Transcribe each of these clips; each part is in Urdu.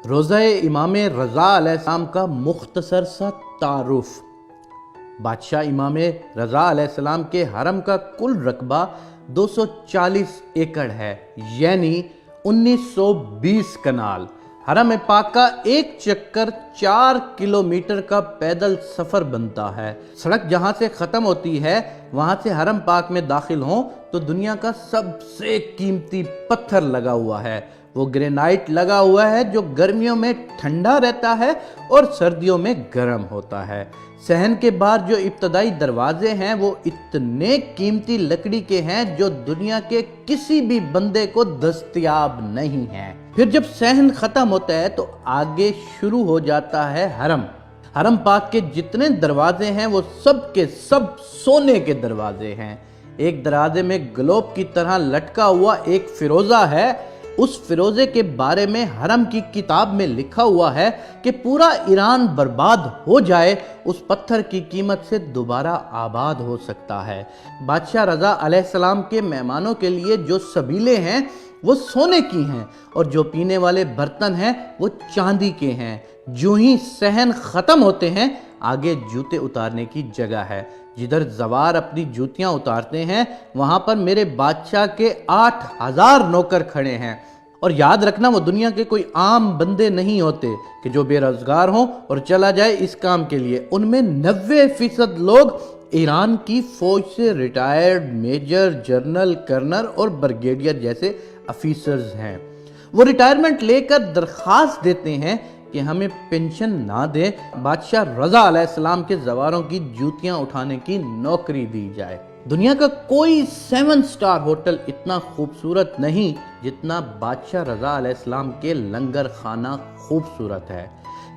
روزہ امام رضا علیہ السلام کا مختصر سا تعارف۔ بادشاہ امام رضا علیہ السلام کے حرم کا کل رقبہ 240 ایکڑ ہے، یعنی 1920 کنال۔ حرم پاک کا ایک چکر 4 کلومیٹر کا پیدل سفر بنتا ہے۔ سڑک جہاں سے ختم ہوتی ہے وہاں سے حرم پاک میں داخل ہوں تو دنیا کا سب سے قیمتی پتھر لگا ہوا ہے۔ وہ گرینائٹ لگا ہوا ہے جو گرمیوں میں ٹھنڈا رہتا ہے اور سردیوں میں گرم ہوتا ہے۔ صحن کے باہر جو ابتدائی دروازے ہیں وہ اتنے قیمتی لکڑی کے ہیں جو دنیا کے کسی بھی بندے کو دستیاب نہیں ہیں۔ پھر جب صحن ختم ہوتا ہے تو آگے شروع ہو جاتا ہے حرم۔ حرم پاک کے جتنے دروازے ہیں وہ سب کے سب سونے کے دروازے ہیں۔ ایک دروازے میں گلوب کی طرح لٹکا ہوا ایک فیروزہ ہے۔ اس فیروزے کے بارے میں حرم کی کتاب میں لکھا ہوا ہے کہ پورا ایران برباد ہو جائے اس پتھر کی قیمت سے دوبارہ آباد ہو سکتا ہے۔ بادشاہ رضا علیہ السلام کے مہمانوں کے لیے جو سبیلے ہیں وہ سونے کی ہیں اور جو پینے والے برتن ہیں وہ چاندی کے ہیں۔ جو ہی صحن ختم ہوتے ہیں آگے جوتے اتارنے کی جگہ ہے۔ جدھر زوار اپنی جوتیاں اتارتے ہیں وہاں پر میرے بادشاہ کے 8000 نوکر کھڑے ہیں۔ اور یاد رکھنا وہ دنیا کے کوئی عام بندے نہیں ہوتے کہ جو بے روزگار ہوں اور چلا جائے اس کام کے لیے۔ ان میں 90% لوگ ایران کی فوج سے ریٹائرڈ میجر، جنرل، کرنل اور بریگیڈیئر جیسے افیسرز ہیں۔ وہ ریٹائرمنٹ لے کر درخواست دیتے ہیں کہ ہمیں پینشن نہ دے، بادشاہ رضا علیہ السلام کے زواروں کی جوتیاں اٹھانے کی نوکری دی جائے۔ دنیا کا کوئی 7 سٹار ہوٹل اتنا خوبصورت نہیں جتنا بادشاہ رضا علیہ السلام کے لنگر خانہ خوبصورت ہے۔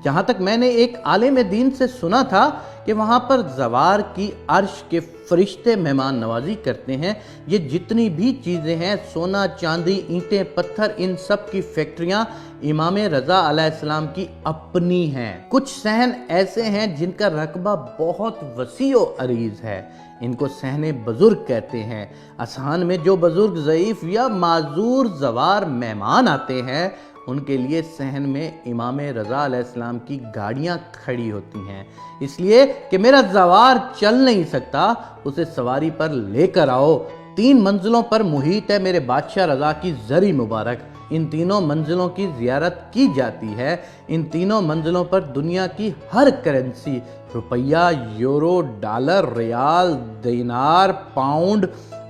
جہاں تک میں نے ایک عالم دین سے سنا تھا کہ وہاں پر زوار کی عرش کے فرشتے مہمان نوازی کرتے ہیں۔ یہ جتنی بھی چیزیں ہیں، سونا، چاندی، اینٹیں، پتھر، ان سب کی فیکٹریاں امام رضا علیہ السلام کی اپنی ہیں۔ کچھ صحن ایسے ہیں جن کا رقبہ بہت وسیع و عریض ہے۔ ان کو صحن بزرگ کہتے ہیں۔ اذہان میں جو بزرگ، ضعیف یا معذور زوار مہمان آتے ہیں ان کے لیے صحن میں امام رضا علیہ السلام کی گاڑیاں کھڑی ہوتی ہیں، اس لیے کہ میرا زوار چل نہیں سکتا، اسے سواری پر لے کر آؤ۔ 3 منزلوں پر محیط ہے میرے بادشاہ رضا کی زری مبارک۔ ان تینوں منزلوں کی زیارت کی جاتی ہے۔ ان تینوں منزلوں پر دنیا کی ہر کرنسی، روپیہ، یورو، ڈالر، ریال، دینار، پاؤنڈ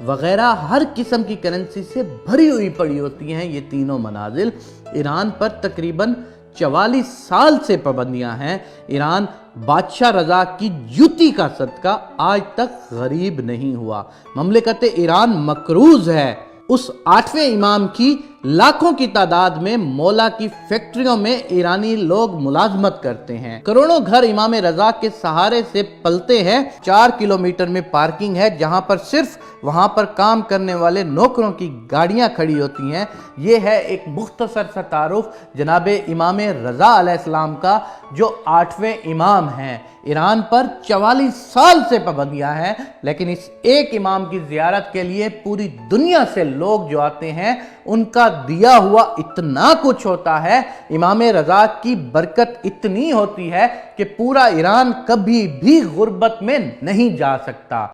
وغیرہ ہر قسم کی کرنسی سے بھری ہوئی پڑی ہوتی ہیں۔ یہ تینوں منازل ایران پر تقریباً 44 سال سے پابندیاں ہیں۔ ایران بادشاہ رضا کی جوتی کا صدقہ آج تک غریب نہیں ہوا۔ مملکت ایران مقروض ہے۔ اس 8ویں امام کی لاکھوں کی تعداد میں مولا کی فیکٹریوں میں ایرانی لوگ ملازمت کرتے ہیں۔ کروڑوں گھر امام رضا کے سہارے سے پلتے ہیں۔ 4 کلومیٹر میں پارکنگ ہے جہاں پر صرف وہاں پر کام کرنے والے نوکروں کی گاڑیاں کھڑی ہوتی ہیں۔ یہ ہے ایک مختصر سا تعارف جناب امام رضا علیہ السلام کا جو 8ویں امام ہیں۔ ایران پر 44 سال سے پابندیاں ہیں، لیکن اس ایک امام کی زیارت کے لیے پوری دنیا سے لوگ جو آتے ہیں ان کا دیا ہوا اتنا کچھ ہوتا ہے۔ امام رضا کی برکت اتنی ہوتی ہے کہ پورا ایران کبھی بھی غربت میں نہیں جا سکتا۔